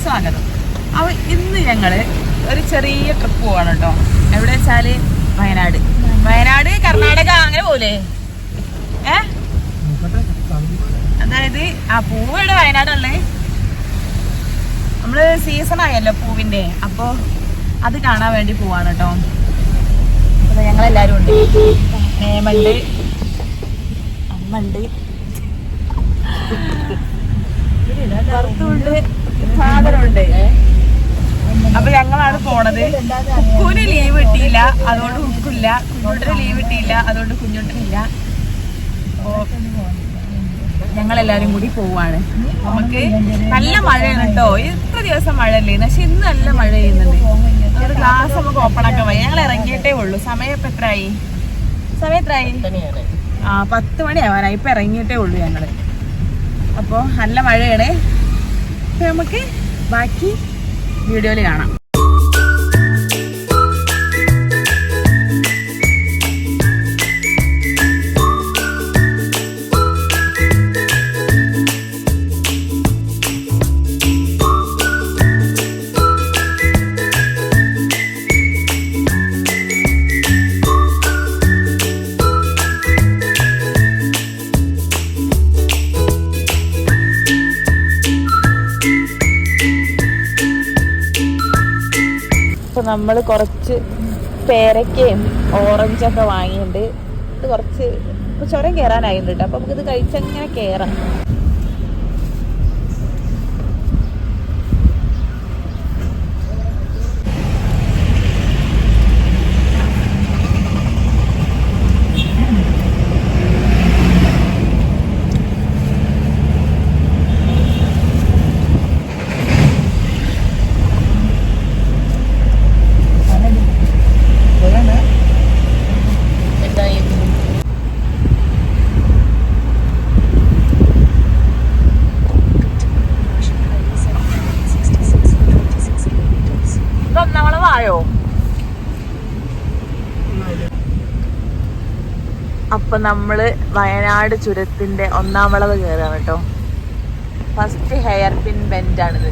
സ്വാഗതം. അപ്പോൾ ഇന്ന് ഞങ്ങള് ഒരു ചെറിയ ട്രിപ്പ് പോവാണ് കേട്ടോ. എവിടെ വെച്ചാല് വയനാട്. കർണാടക അങ്ങനെ പോലെ അതായത് ആ പൂവ് ഇവിടെ വയനാടുള്ളേ. നമ്മള് സീസൺ ആയല്ലോ പൂവിന്റെ, അപ്പൊ അത് കാണാൻ വേണ്ടി പോവാണ് കേട്ടോ. അപ്പൊ ഞങ്ങളെല്ലാരും ഉണ്ട്. നേമുണ്ട്, അമ്മണ്ട്, ഭർത്തുണ്ട്, ഫാദറുണ്ട്. അപ്പൊ ഞങ്ങളാണ് പോണത്. കുക്കുവിന് ലീവ് കിട്ടിയില്ല, അതുകൊണ്ട് കുക്കില്ല. കുഞ്ഞുട്ടിന് ലീവ് കിട്ടിയില്ല, അതുകൊണ്ട് കുഞ്ഞുട്ടിനില്ല. അപ്പോ ഞങ്ങളെല്ലാരും കൂടി പോവാണ്. നമുക്ക് നല്ല മഴയാണ് കേട്ടോ. ഇത്ര ദിവസം മഴയല്ലേ, പക്ഷെ ഇന്ന് നല്ല മഴ ചെയ്യുന്നുണ്ട്. ഒരു ഗ്ലാസ് നമുക്ക് ഓപ്പൺ ആക്കാൻ വയ്യ. ഞങ്ങൾ ഇറങ്ങിയിട്ടേ ഉള്ളൂ. സമയം ഇപ്പൊ എത്രയായി? 10 മണിയാവാനായി. ഇപ്പൊ ഇറങ്ങിയിട്ടേ ഉള്ളൂ ഞങ്ങള്. അപ്പൊ നല്ല മഴയാണ്. നമുക്ക് ബാക്കി വീഡിയോയിൽ കാണാം. നമ്മൾ കുറച്ച് പേരക്കയും ഓറഞ്ചൊക്കെ വാങ്ങിയിട്ടുണ്ട്. ഇത് കുറച്ച് ചുരം കയറാനായിട്ടുണ്ട് കേട്ടോ. അപ്പൊ നമുക്കിത് കഴിച്ചങ്ങനെ കയറാം. അപ്പൊ നമ്മള് വയനാട് ചുരത്തിന്റെ 1ാം വളവ് കയറാണ് കേട്ടോ. ഫസ്റ്റ് ഹെയർ പിൻ ബെൻഡ് ആണിത്.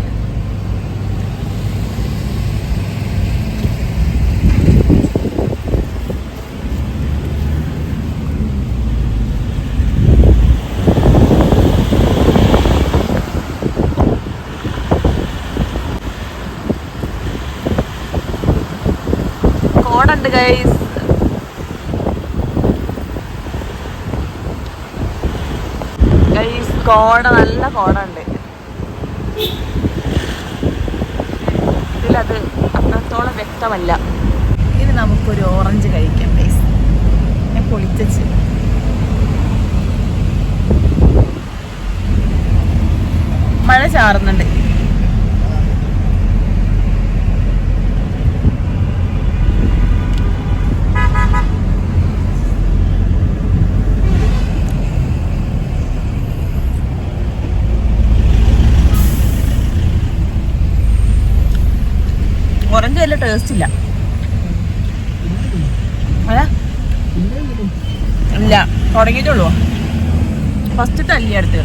കോടുണ്ട് ഗൈസ്. കോട, നല്ല കോട ഉണ്ട് ഇതിലത് അത്രത്തോളം വ്യക്തമല്ല. ഇനി നമുക്കൊരു ഓറഞ്ച് കഴിക്കാം ഗൈസ്. ഞാൻ പൊളിച്ചു. മഴ ചാറുന്നുണ്ട്. ഓറഞ്ച് വലിയ ടേസ്റ്റ് ഇല്ല. ഇല്ല, തുടങ്ങിയിട്ടുള്ളൂ. ഫസ്റ്റ് തല്ലി അടുത്ത്.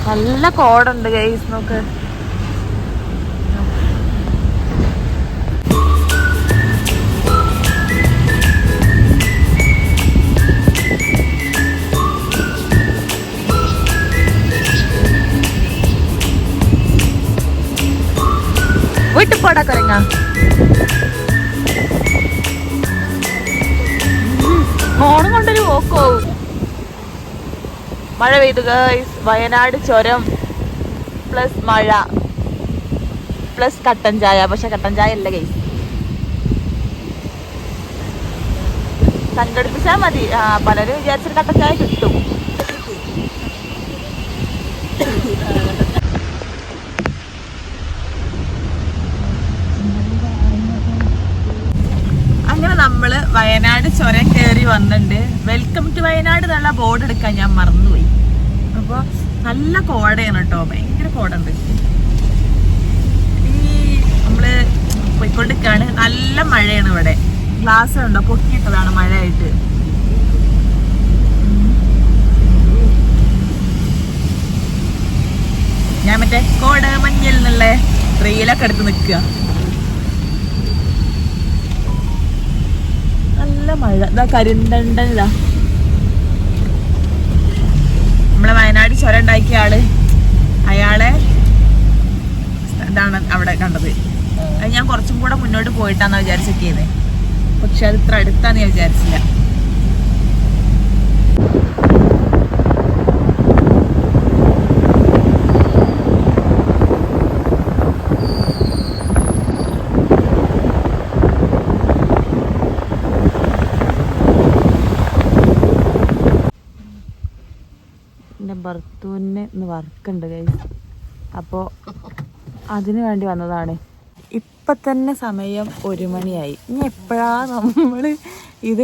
നല്ല കോടുണ്ട് ഗൈസ്, നോക്ക്. വീട്ടിൽ പോടാ കൊരങ്ങ. ഫോണും കൊണ്ടൊരു പോക്കോവും. മഴ പെയ്തു ഗൈസ്. വയനാട് ചുരം പ്ലസ് മഴ പ്ലസ് കട്ടൻ ചായ. പക്ഷെ കട്ടൻ ചായ അല്ല ഗൈസ്, സംഘടിപ്പിച്ചാൽ മതി. പലരും വിചാരിച്ചൊരു കട്ടൻ ചായ കിട്ടും. അങ്ങനെ നമ്മള് വയനാട് ചുരം കയറി വന്നിട്ടുണ്ട്. വെൽക്കം ടു വയനാട് എന്നുള്ള ബോർഡ് എടുക്കാൻ ഞാൻ മറന്നുപോയി. അപ്പോൾ നല്ല കോടയാണ് കേട്ടോ, ഭയങ്കര കോടുണ്ട്. ഈ നമ്മള് പോയിക്കൊണ്ടിരിക്കാണ്, നല്ല മഴയാണ് ഇവിടെ. ഗ്ലാസ് ഉണ്ടോ പൊക്കിയിട്ടതാണ് മഴയായിട്ട്. ഞാൻ മറ്റേ കോട മഞ്ഞിൽ എന്നുള്ള റെയിലൊക്കെ എടുത്ത് നിൽക്കുക. നല്ല മഴ. ഇതാ കരിന്തണ്ടൻ, ഇതാ നമ്മളെ വയനാട് ചുരം ഉണ്ടാക്കിയ ആള്, അയാളെ ഇതാണ് അവിടെ കണ്ടത്. അത് ഞാൻ കുറച്ചും കൂടെ മുന്നോട്ട് പോയിട്ടാന്നാ വിചാരിച്ചൊക്കെയത്, പക്ഷെ അത് ഇത്ര അടുത്താന്ന് ഞാൻ വിചാരിച്ചില്ല. ഭർത്തുവിന് ഇന്ന് വർക്കുണ്ട് ഗൈസ്, അപ്പോൾ അതിനു വേണ്ടി വന്നതാണ്. ഇപ്പം തന്നെ സമയം 1 മണിയായി. ഇനി എപ്പോഴാ നമ്മൾ ഇത്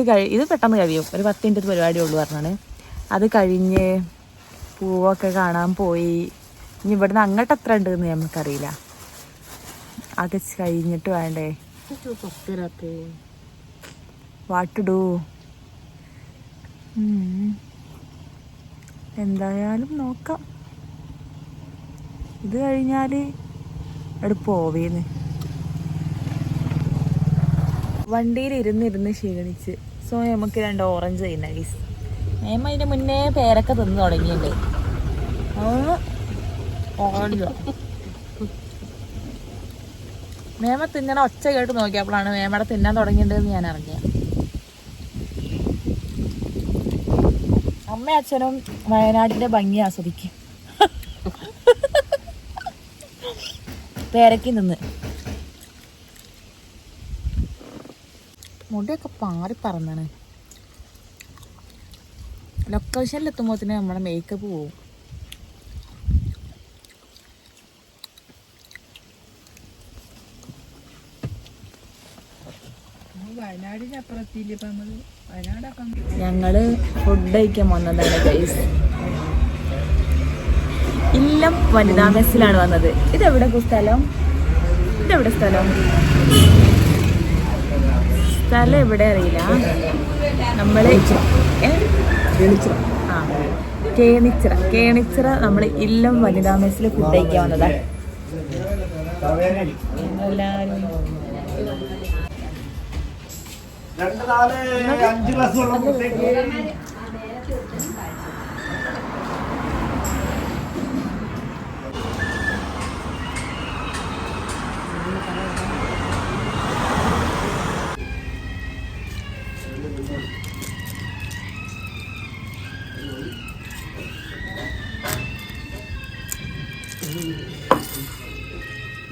പെട്ടെന്ന് കഴിയും, ഒരു 10 മിനിറ്റ് പരിപാടിയുള്ളൂ പറഞ്ഞാണ്. അത് കഴിഞ്ഞ് പൂവൊക്കെ കാണാൻ പോയി. ഇനി ഇവിടുന്ന് അങ്ങോട്ട് എത്ര ഉണ്ടെന്ന് നമുക്കറിയില്ല. അത് കഴിഞ്ഞിട്ട് വേണ്ടേ വാട്ടിടൂ. എന്തായാലും നോക്കാം. ഇത് കഴിഞ്ഞാൽ അവിടെ പോവേന്ന്. വണ്ടിയിൽ ഇരുന്നിരുന്ന് ക്ഷീണിച്ച്. സോ നമുക്ക് 2 ഓറഞ്ച് ചെയ്യുന്ന ഗൈസ്. മേമ അതിൻ്റെ മുന്നേ പേരൊക്കെ തിന്ന് തുടങ്ങിയല്ലേ. ഓറഞ്ച് മേമ തിന്നണ ഒച്ച കേട്ട് നോക്കിയപ്പോഴാണ് മേമയുടെ തിന്നാൻ തുടങ്ങിയിട്ടുണ്ടെന്ന് ഞാൻ അറിഞ്ഞത്. അമ്മയും അച്ഛനും വയനാടിന്റെ ഭംഗി ആസ്വദിക്കും. പേരക്കി നിന്ന് മുടിയൊക്കെ പാറി പറന്നാണ്. ലൊക്കേഷനിൽ എത്തുമ്പോഴത്തേന് നമ്മുടെ മേക്കപ്പ് പോവും. ഞങ്ങള് ഫുഡ് കഴിക്കാൻ വന്നതാണ് ഗൈസ്. ഇല്ലം വനിതാ മെസ്സിലാണ് വന്നത്. ഇതെവിടെ സ്ഥലം? സ്ഥലം എവിടെ അറിയില്ല. നമ്മള് കേണിച്ചിറ നമ്മള് ഇല്ലം വനിതാ മെസ്സിൽ ഫുഡ് കഴിക്കാൻ വന്നതാണ്. എല്ലാരും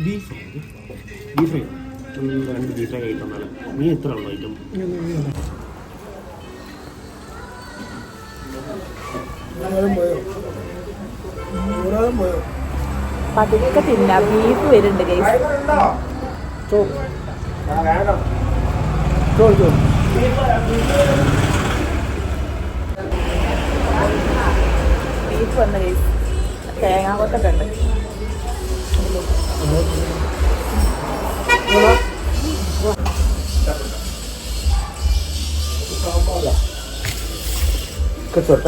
ബീഫ് 2 ബീഫ് ഫ്രൈ ആയിട്ട് വന്നാലും നീ എത്ര ഉള്ളു ഐറ്റം? പതുക്കെ തിന്ന. ബീഫ് വരുന്നുണ്ട് ഗൈസ്. ബീഫ് വന്ന ഗൈസ്. തേങ്ങാക്കൊത്തൊക്കെ ഉണ്ട്. കച്ചോട്ട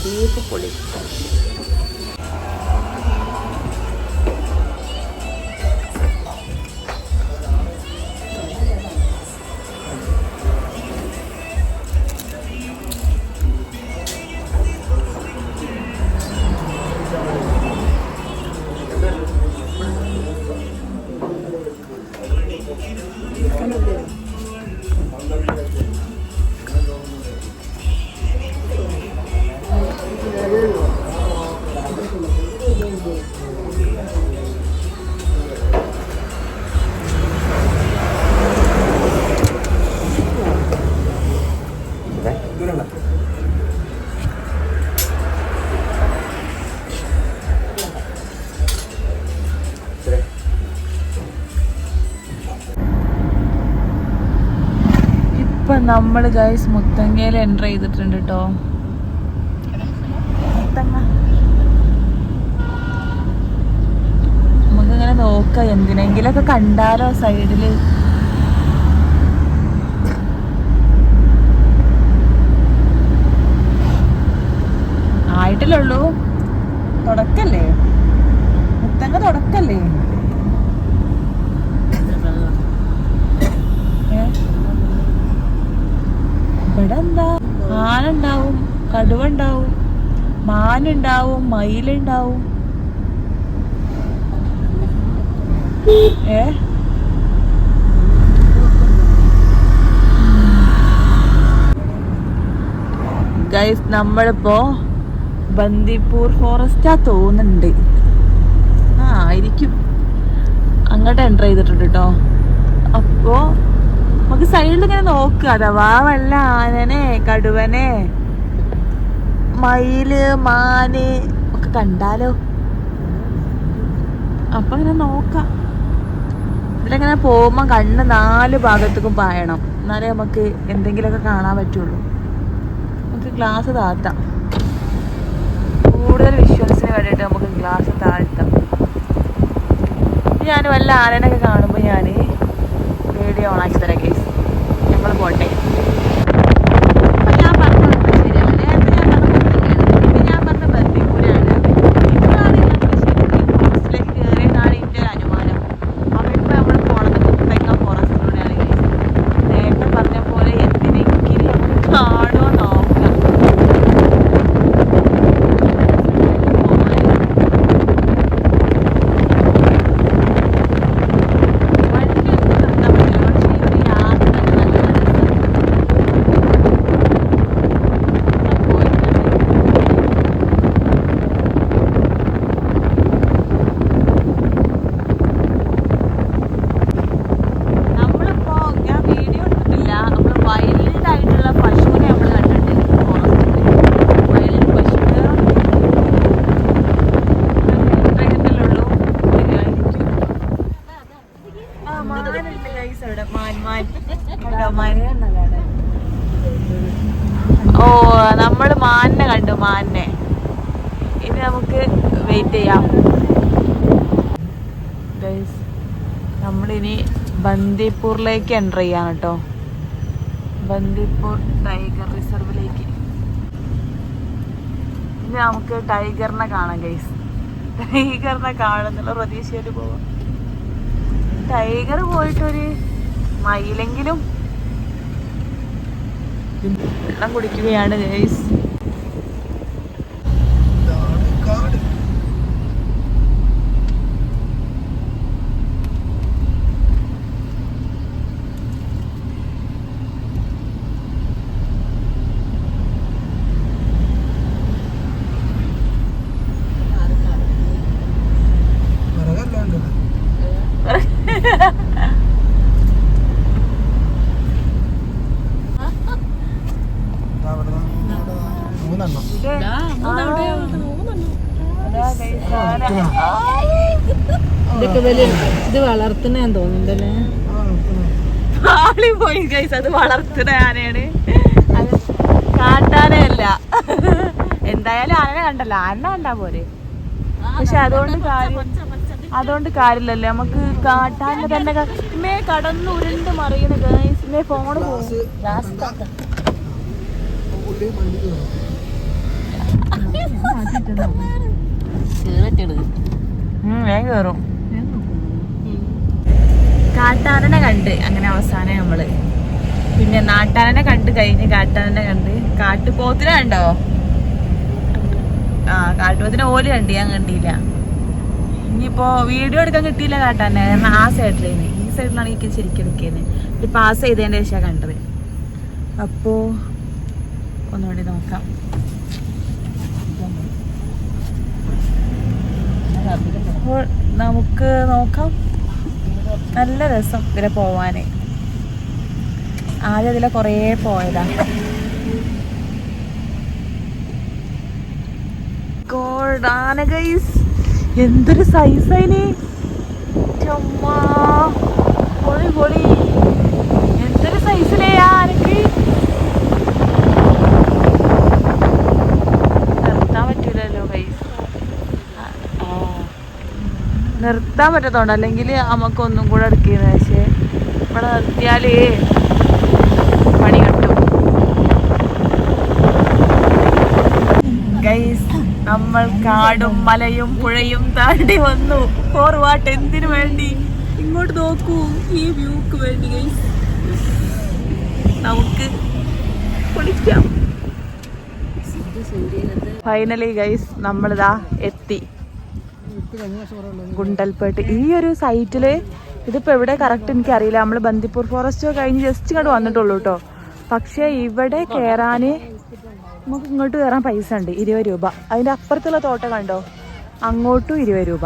ബീഫ് പൊളി. നമ്മൾ ഗൈസ് മുത്തങ്ങയിൽ എൻ്റർ ചെയ്തിട്ടുണ്ട് കേട്ടോ. മുത്തങ്ങ നമുക്കിങ്ങനെ നോക്കാം, എന്തിനെങ്കിലൊക്കെ കണ്ടാലോ സൈഡില്. ആയിട്ടില്ലേ ഉള്ളൂ, തുടക്കല്ലേ മുത്തങ്ങ, തുടക്കല്ലേ. ഇവിടെ എന്താ, ആന ഉണ്ടാവും, കടുവ ഉണ്ടാവും, മാനുണ്ടാവും, മയിലുണ്ടാവും. ഗൈസ് നമ്മളിപ്പോ ബന്ദിപ്പൂർ ഫോറസ്റ്റാ തോന്നുന്നുണ്ട്. ആയിരിക്കും. അങ്ങോട്ട് എൻ്റർ ചെയ്തിട്ടുണ്ട് കേട്ടോ. അപ്പോ നമുക്ക് സൈഡിൽ ഇങ്ങനെ നോക്കുക, അഥവാ വല്ല ആനനെ, കടുവനെ, മയില്, മാന് ഒക്കെ കണ്ടാലോ. അപ്പൊ ഇങ്ങനെ നോക്കാം. ഇതിലിങ്ങനെ പോകുമ്പോ കണ്ണ് 4 ഭാഗത്തേക്കും പായണം, എന്നാലേ നമുക്ക് എന്തെങ്കിലുമൊക്കെ കാണാൻ പറ്റുള്ളൂ. നമുക്ക് ഗ്ലാസ് താഴ്ത്താം, കൂടുതൽ വിഷ്വൽസിന് വേണ്ടിയിട്ട് നമുക്ക് ഗ്ലാസ് താഴ്ത്താം. ഞാൻ വല്ല ആനനൊക്കെ കാണുമ്പോൾ ഞാൻ വീഡിയോ ഓണാക്കി തരാം കേസ്. ഞങ്ങൾ പോട്ടെ. ഞാൻ പറഞ്ഞു ശരിയല്ല, നേരത്തെ ഞാൻ പറഞ്ഞ ബന്ദിപ്പൂരാണ്. ഇപ്പോഴാണ് ഞാൻ ഫോറസ്റ്റിലേക്ക് കയറിയതാണ് എൻ്റെ ഒരു അനുമാനം. അവിടെ ഇപ്പോൾ നമ്മൾ പോണത് മുത്തങ്ങ ഫോറസ്റ്റിലൂടെയാണ് കേസ്. നേരത്തെ പറഞ്ഞ പോലെ എന്തിനെങ്കിലും നമുക്ക് കാണുമോ നോക്കാം. ഓ, നമ്മള് മാനിനെ കണ്ടു, മാനിനെ. ഇനി നമുക്ക് വെയിറ്റ് ചെയ്യാം. നമ്മളിനി ബന്ദിപ്പൂറിലേക്ക് എൻ്റർ ചെയ്യാം കേട്ടോ. ബന്ദിപ്പൂർ ടൈഗർ റിസർവിലേക്ക്. ഇനി നമുക്ക് ടൈഗറിനെ കാണാം ഗൈസ്. ടൈഗറിനെ കാണുന്നുള്ള പ്രതീക്ഷയായിട്ട് പോവാം. ടൈഗർ പോയിട്ടൊരു മയിലെങ്കിലും വെള്ളം കുടിക്കുകയാണ് ഗൈസ്. ഇത് വളർത്തുന്ന തോന്നുന്നുണ്ടല്ലേ. പോയി ഗൈസ്, അത് വളർത്തുന്ന ആനയാണ്, അത് കാട്ടാനയല്ല. എന്തായാലും ആനനെ കണ്ടല്ലോ, ആന കണ്ടാ പോരെ. പക്ഷെ അതുകൊണ്ട് കാര്യമില്ലല്ലോ, നമുക്ക് കാട്ടാനെ തന്നെ മേ കടന്ന് ഉരുണ്ട് മറിയണ ഗൈസ്. മേ ഫോണ് പോകും. വേഗം കയറും. കാട്ടാനനെ കണ്ട് അങ്ങനെ അവസാനം നമ്മള് പിന്നെ നാട്ടാനനെ കണ്ട് കഴിഞ്ഞ് കാട്ടാനനെ കണ്ട് കാട്ടുപോത്തിനെ കണ്ടോ? കാട്ടുപോത്തിനെ ഓല് കണ്ട്, ഞാൻ കണ്ടില്ല. ഇനിയിപ്പോ വീഡിയോ എടുക്കാൻ കിട്ടിയില്ല കാട്ടാനെ, കാരണം ആ സൈഡിലേന്, ഈ സൈഡിലാണ് എനിക്ക് ശരിക്കും എടുക്കുന്നത്. ഇത് പാസ് ചെയ്തതിന്റെ ശേഷമാണ് കണ്ടത്. അപ്പോ ഒന്നുകൂടി നോക്കാം. അപ്പോൾ നമുക്ക് നോക്കാം. നല്ല രസം ഇതിലെ പോവാന്. ആദ്യം ഇതിലെ കുറേ പോയതാ. ആന ഗൈസ്, എന്തൊരു സൈസായിന്. പൊളി പൊളി, എന്തൊരു സൈസിലേ ആനക്ക്. നിർത്താൻ പറ്റത്തോണ്ട്, അല്ലെങ്കിൽ നമുക്കൊന്നും കൂടെ എടുക്കുന്നത്. പക്ഷേ ഇവിടെ നിർത്തിയാൽ പണി കിട്ടും. ഗൈസ്, നമ്മൾ കാടും മലയും പുഴയും താണ്ടി വന്നു. ഫോർവാട്ട് എന്തിനു വേണ്ടി? ഇങ്ങോട്ട് നോക്കൂ, ഈ വ്യൂക്ക് വേണ്ടി ഗൈസ്. നമുക്ക് കുളിക്കാം. ഫൈനലി ഗൈസ് നമ്മളിതാ എത്തി ഗുണ്ടൽപേട്ട്. ഈ ഒരു സൈറ്റില് ഇതിപ്പോ എവിടെ കറക്റ്റ് എനിക്കറിയില്ല. നമ്മൾ ബന്ദിപ്പൂർ ഫോറസ്റ്റ് കഴിഞ്ഞ് ജസ്റ്റ് ഇങ്ങോട്ട് വന്നിട്ടുള്ളൂ കേട്ടോ. പക്ഷെ ഇവിടെ കയറാന് നമുക്ക് ഇങ്ങോട്ട് കയറാൻ പൈസ ഉണ്ട്, 20 രൂപ. അതിന്റെ അപ്പുറത്തുള്ള തോട്ടം കണ്ടോ, അങ്ങോട്ടും 20 രൂപ.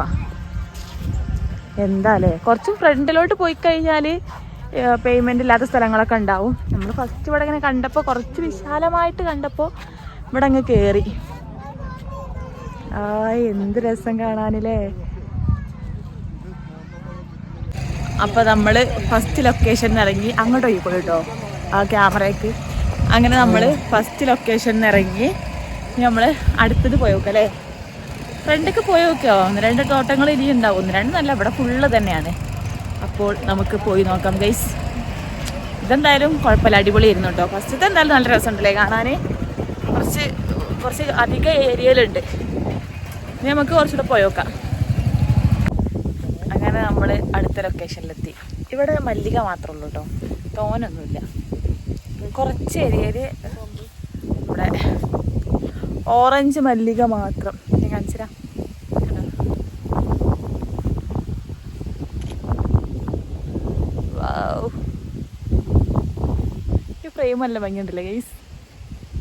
എന്താ അല്ലേ, കുറച്ച് ഫ്രണ്ടിലോട്ട് പോയി കഴിഞ്ഞാൽ പേയ്മെന്റ് ഇല്ലാത്ത സ്ഥലങ്ങളൊക്കെ ഉണ്ടാവും. നമ്മൾ ഫസ്റ്റ് ഇവിടെ ഇങ്ങനെ കണ്ടപ്പോൾ, കുറച്ച് വിശാലമായിട്ട് കണ്ടപ്പോൾ ഇവിടെ അങ്ങ് കയറി. എന്ത് രസം കാണാനില്ലേ. അപ്പൊ നമ്മള് ഫസ്റ്റ് ലൊക്കേഷനിൽ ഇറങ്ങി. അങ്ങോട്ട് പോയിക്കോ കേട്ടോ ആ ക്യാമറയ്ക്ക്. അങ്ങനെ നമ്മള് ഫസ്റ്റ് ലൊക്കേഷനിൽ ഇറങ്ങി. നമ്മള് അടുത്തത് പോയി നോക്കാം അല്ലേ. ഫ്രണ്ടൊക്കെ പോയി നോക്കിയോ, 1-2 തോട്ടങ്ങൾ ഇനി ഉണ്ടാവും. 1-2 നല്ല, ഇവിടെ ഫുള്ള് തന്നെയാണ്. അപ്പോൾ നമുക്ക് പോയി നോക്കാം ഗൈസ്. ഇതെന്തായാലും കുഴപ്പമില്ല, അടിപൊളിയായിരുന്നു കേട്ടോ. ഫസ്റ്റത്തെ എന്തായാലും നല്ല രസമുണ്ടല്ലേ കാണാൻ. കുറച്ച് അധികം ഏരിയയിലുണ്ട്. ഇനി നമുക്ക് കുറച്ചുകൂടെ പോയി നോക്കാം. അങ്ങനെ നമ്മൾ അടുത്ത ലൊക്കേഷനിലെത്തി. ഇവിടെ മല്ലിക മാത്രമേ ഉള്ളൂ കേട്ടോ, തോനൊന്നുമില്ല. കുറച്ച് ഏരിയയിൽ ഇവിടെ ഓറഞ്ച് മല്ലിക മാത്രം. ഞാൻ കാണിച്ചുതരാം. ഈ ഫ്രെയിം നല്ല ഭംഗിയുണ്ടല്ലേ ഗൈസ്.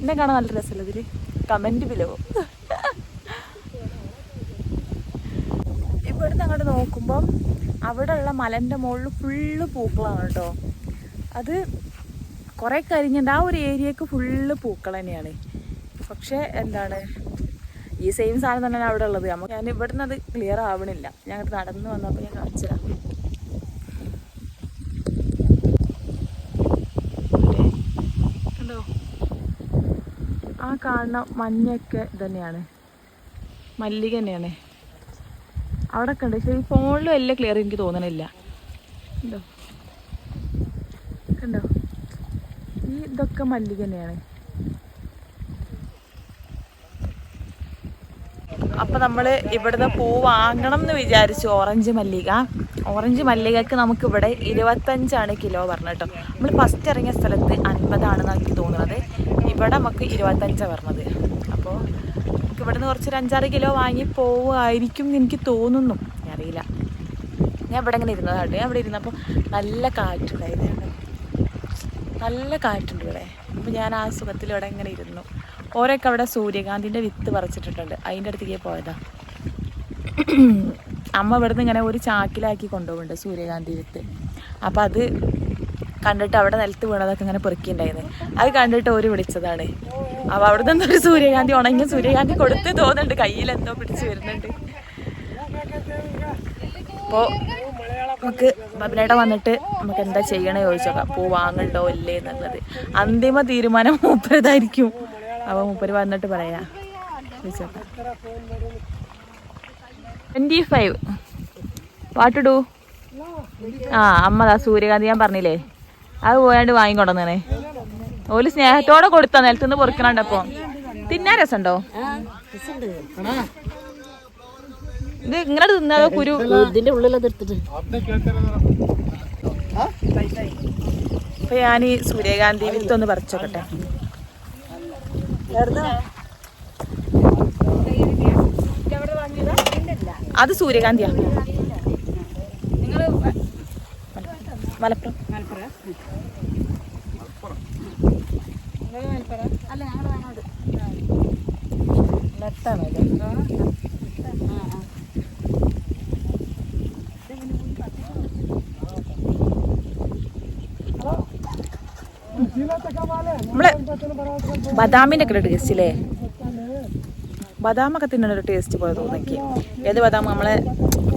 എന്നെ കാണാൻ നല്ല രസമല്ല ഇതില്. Comment below. ഇവിടുന്ന് അങ്ങോട്ട് നോക്കുമ്പം അവിടെ ഉള്ള മലൻ്റെ മുകളിൽ ഫുള്ള് പൂക്കളാണ് കേട്ടോ. അത് കുറെ കരിഞ്ഞിട്ട് ആ ഒരു ഏരിയക്ക് ഫുള്ള് പൂക്കൾ തന്നെയാണ്. പക്ഷെ എന്താണ്, ഈ സെയിം സാധനം തന്നെയാണ് അവിടെ ഉള്ളത്. ഞാൻ ഇവിടുന്ന് അത് ക്ലിയർ ആവണില്ല. ഞാൻ നടന്ന് വന്നപ്പോൾ ഞാൻ കാണിച്ചുതരാം. കണ്ടോ, ആ കാണുന്ന മഞ്ഞൊക്കെ തന്നെയാണ്, മല്ലിക തന്നെയാണ്. അവിടെ ഒക്കെ ഉണ്ട്. പക്ഷേ ഈ ഫോണിൽ വലിയ ക്ലിയർ എനിക്ക് തോന്നണില്ല. കണ്ടോ കണ്ടോ, ഇതൊക്കെ മല്ലിക തന്നെയാണ്. അപ്പം നമ്മൾ ഇവിടുന്ന് പൂ വാങ്ങണം എന്ന് വിചാരിച്ചു. ഓറഞ്ച് മല്ലികക്ക് നമുക്കിവിടെ 25 കിലോ പറഞ്ഞ കേട്ടോ. നമ്മൾ ഫസ്റ്റ് ഇറങ്ങിയ സ്ഥലത്ത് 50 എനിക്ക് തോന്നുന്നത്. ഇവിടെ നമുക്ക് 25 പറഞ്ഞത്. അപ്പോൾ നമുക്ക് ഇവിടുന്ന് കുറച്ചൊരു 5-6 കിലോ വാങ്ങി പോവുമായിരിക്കും എന്ന് എനിക്ക് തോന്നുന്നു. അറിയില്ല. ഞാൻ ഇവിടെ ഇങ്ങനെ ഇരുന്നതായിട്ട്. ഞാൻ ഇവിടെ ഇരുന്നപ്പോൾ നല്ല കാറ്റുണ്ടായിരുന്നു. നല്ല കാറ്റുണ്ട് ഇവിടെ. അപ്പോൾ ഞാൻ ആ സുഖത്തിൽ ഇവിടെ ഇങ്ങനെ ഇരുന്നു. ഓരോക്കെ അവിടെ സൂര്യകാന്തിൻ്റെ വിത്ത് പറിച്ചിട്ടിട്ടുണ്ട്. അതിൻ്റെ അടുത്തേക്ക് പോയതാ. അമ്മ ഇവിടുന്ന് ഇങ്ങനെ ഒരു ചാക്കിലാക്കി കൊണ്ടുപോകുന്നുണ്ട് സൂര്യകാന്തി വിത്ത്. അപ്പം അത് കണ്ടിട്ട് അവിടെ നിലത്ത് വീണതൊക്കെ ഇങ്ങനെ പെറുക്കിണ്ടായിരുന്നു. അത് കണ്ടിട്ട് ഓര് വിളിച്ചതാണ്. അപ്പോൾ അവിടെ നിന്ന് ഒരു സൂര്യകാന്തി, ഉണങ്ങിയ സൂര്യകാന്തി കൊടുത്ത് തോന്നുന്നുണ്ട്. കയ്യിൽ എന്തോ പിടിച്ച് വരുന്നുണ്ട്. അപ്പോൾ നമുക്ക് ബബിലേട്ടൻ വന്നിട്ട് നമുക്ക് എന്താ ചെയ്യണേ ചോദിച്ചോക്കാം. പൂ വാങ്ങണ്ടോ ഇല്ലേ എന്നുള്ളത് അന്തിമ തീരുമാനം മൂപ്പരതായിരിക്കും. അപ്പോൾ മൂപ്പര് വന്നിട്ട് പറയാ. ചോദിച്ചോക്കാം. 25 വാട്ട് ഡു. അമ്മതാ സൂര്യകാന്തി ഞാൻ പറഞ്ഞില്ലേ, അത് പോയാണ്ട് വാങ്ങിക്കൊണ്ടുവന്നേ. ഓല് സ്നേഹത്തോടെ കൊടുത്താ നിലത്തുനിന്ന് പൊറുക്കണണ്ടപ്പോ. തിന്നാൻ രസമുണ്ടോ? ഇത് ഇങ്ങനെ തിന്നാതോ കുരു ഇതിന്റെ ഉള്ളിലത് എടുത്തിട്ട്. അപ്പൊ ഞാൻ ഈ സൂര്യകാന്തി വിത്തൊന്ന് പറിച്ചോക്കട്ടെ. അത് സൂര്യകാന്തിയാ. മലപ്പുറം നമ്മളെ ബദാമിന്റെ ഒക്കെ ടേസ്റ്റ് അല്ലേ. ബദാമൊക്കെ തിന്നണ ടേസ്റ്റ് പോലെ തോന്നിക്ക്. ഏത് ബദാം, നമ്മളെ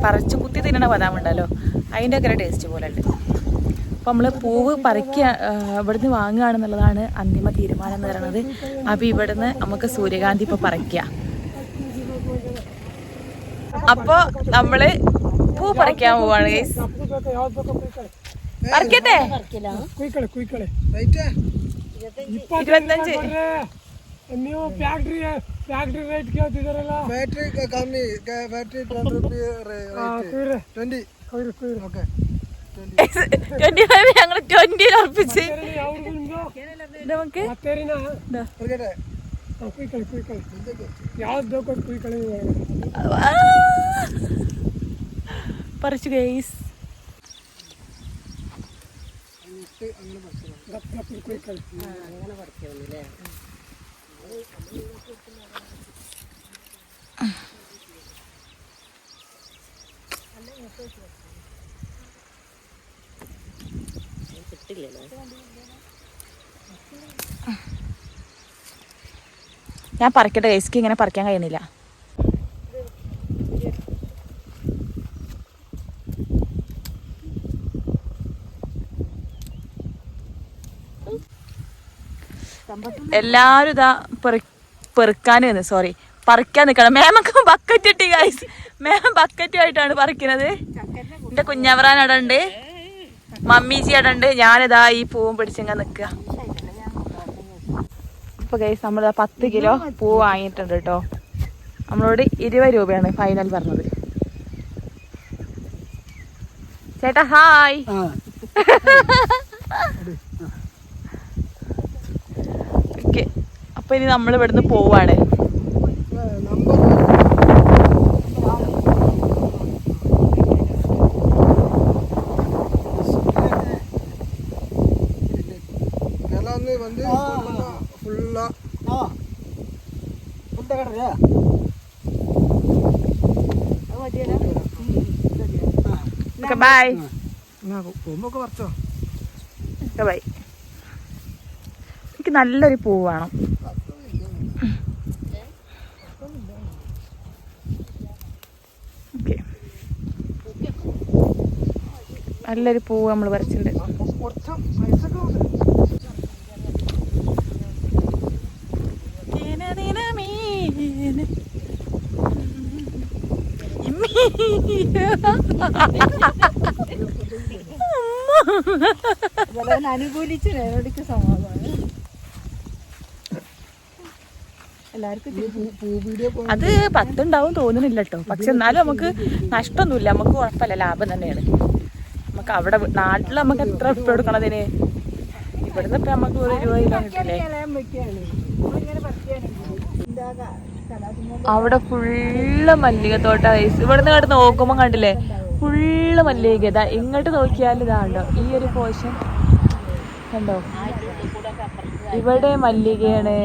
പറിച്ച് കുത്തി തിന്നണ ബദാം ഉണ്ടല്ലോ, അതിൻ്റെ ഒക്കെ ടേസ്റ്റ് പോലെ ഉണ്ട്. അപ്പോൾ നമ്മൾ പൂവ് പറിക്കുക ഇവിടുന്ന് വാങ്ങുകയാണെന്നുള്ളതാണ് അന്തിമ തീരുമാനം എന്ന് പറയുന്നത്. അപ്പോൾ ഇവിടുന്ന് നമുക്ക് സൂര്യകാന്തി ഇപ്പോൾ പറിക്കുക. അപ്പോൾ നമ്മൾ പൂ പറിക്കാൻ പോവാണ് ഗൈസ്. പറിക്കട്ടെ? 25. ನೀವು ಫ್ಯಾಕ್ಟ್ರಿ ರೇಟ್ ಕೇಳ್ತಿದಾರಲ್ಲ ಫ್ಯಾಕ್ಟ್ರಿ ಕಮ್ಮಿ ಫ್ಯಾಕ್ಟ್ರಿ 10 ರೂಪಾಯಿ ರೇಟ್ 20 ಓಕೆ 25 ഞങ്ങൾ 20 ഉറപ്പിച്ച് നമുക്ക് ಯಾವ್ದು ಬೇಕು ಕುಯ್ಕೊಳ್ಳಿ പറിച്ചു ഗൈസ്. അങ്ങനെ പറിക്കുന്നില്ലേ? ഞാൻ പറിക്കട്ടെ ഗൈസ്ക്ക് ഇങ്ങനെ പറിക്കാൻ കഴിയുന്നില്ല. എല്ലാരും ഇതാ പെറുക്കാൻ സോറി പറിക്കാൻ നിക്കണം. മേമക്ക് ബക്കറ്റ് ഇട്ടി ഗൈസ്. മേമ ബക്കറ്റുമായിട്ടാണ് പറിക്കുന്നത്. എന്റെ കുഞ്ഞവറാൻ അവിടെ ഉണ്ട്, മമ്മീജി അവിടെ ഉണ്ട്. ഞാനിതാ ഈ പൂവും പിടിച്ചിങ്ങ നിക്കുക. ഇപ്പൊ ഗൈസ് നമ്മൾ 10 കിലോ പൂ വാങ്ങിയിട്ടുണ്ട് കേട്ടോ. നമ്മളോട് 20 രൂപയാണ് ഫൈനൽ പറഞ്ഞത്. ചേട്ടാ ഹായ്. ഓക്കെ, അപ്പൊ ഇനി നമ്മൾ ഇവിടുന്ന് പോവാണ്. Bye bye. എനിക്ക് നല്ലൊരു പൂ വേണം. നല്ലൊരു പൂവ് നമ്മൾ പറിച്ചിട്ടുണ്ട്. അനുകൂലിച്ച് നേരടിക്ക് സമാധാനം. അത് 10 ഉണ്ടാവും തോന്നുന്നില്ല കേട്ടോ. പക്ഷെ എന്നാലും നമുക്ക് നഷ്ടമൊന്നുമില്ല, നമുക്ക് കുഴപ്പമില്ല, ലാഭം തന്നെയാണ്. നമുക്ക് അവിടെ നാട്ടിൽ നമുക്ക് എത്ര ഉറുപ്പിക കൊടുക്കണതിന്? ഇവിടുന്ന് ഇപ്പൊ നമുക്ക് 1 രൂപ കിലോ കിട്ടില്ലേ? അവിടെ ഫുള്ള് മല്ലികത്തോട്ട വയസ്സ്. ഇവിടുന്ന് കണ്ട് നോക്കുമ്പോ കണ്ടില്ലേ ഫുള്ള് മല്ലിക. ഇതാ ഇങ്ങോട്ട് നോക്കിയാൽ ഇതാണ്ടോ ഈ ഒരു പോർഷൻ കണ്ടോ, ഇവിടെ മല്ലികയാണ്.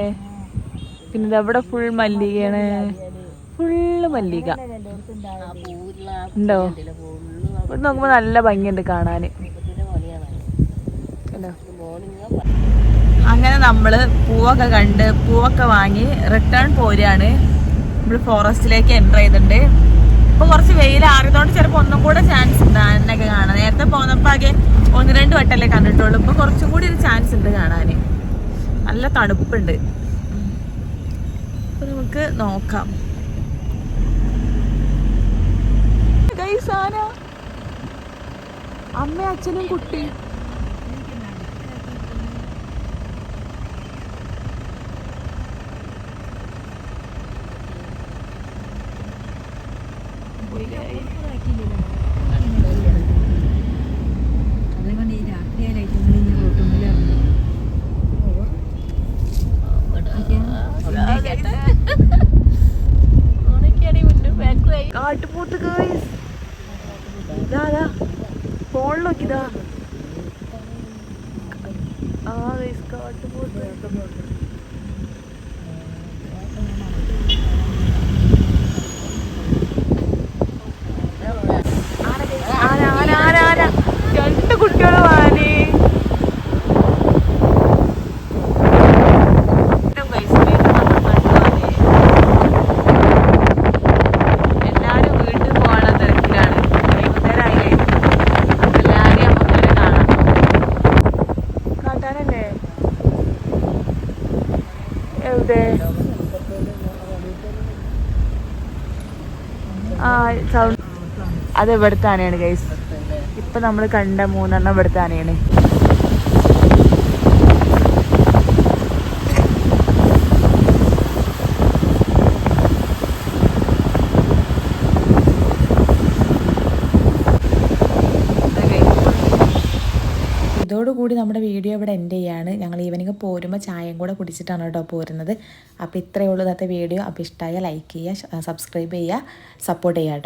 പിന്നെ ഇതവിടെ ഫുൾ മല്ലികയാണ്, ഫുള്ള് മല്ലിക ഉണ്ടോ. ഇവിടെ നോക്കുമ്പോ നല്ല ഭംഗിയുണ്ട് കാണാന്. അങ്ങനെ നമ്മള് പൂവൊക്കെ കണ്ട് പൂവൊക്കെ വാങ്ങി റിട്ടേൺ പോരാണ്. നമ്മള് ഫോറസ്റ്റിലേക്ക് എൻ്റർ ചെയ്തിട്ടുണ്ട്. ഇപ്പൊ കുറച്ച് വെയിൽ ആറിയതുകൊണ്ട് ചിലപ്പോ ഒന്നും കൂടെ ചാൻസ് ഉണ്ട് ആനൊക്കെ കാണാൻ. നേരത്തെ പോന്നപ്പോ ആകെ 1-2 വട്ടല്ലേ കണ്ടിട്ടുള്ളൂ. ഇപ്പൊ കുറച്ചും കൂടി ഒരു ചാൻസ് ഉണ്ട് കാണാന്. നല്ല തണുപ്പുണ്ട്. അപ്പൊ നമുക്ക് നോക്കാം. ആന, അമ്മയും അച്ഛനും കുട്ടി. കാട്ടുപോത്ത് ഫോൺ നോക്കിതാ. കാട്ടുപോത്ത് ആന ആന ആന ആന 2 കുട്ടികളും ആനേ. അത് ഇവിടുത്തെ ആനയാണ് ഗൈസ്. ഇപ്പൊ നമ്മൾ കണ്ട 3 ഇവിടുത്തെ ആനയാണ്. ഇതോടുകൂടി നമ്മുടെ വീഡിയോ ഇവിടെ എൻഡ് ചെയ്യാണ്. ഞങ്ങൾ ഈവനിങ് പോരുമ്പോൾ ചായയും കൂടെ കുടിച്ചിട്ടാണ് കേട്ടോ പോരുന്നത്. അപ്പോൾ ഇത്രയേ ഉള്ളൂ ഇന്നത്തെ വീഡിയോ. അപ്പോൾ ഇഷ്ടമായ ലൈക്ക് ചെയ്യുക, സബ്സ്ക്രൈബ് ചെയ്യുക, സപ്പോർട്ട് ചെയ്യുക കേട്ടോ.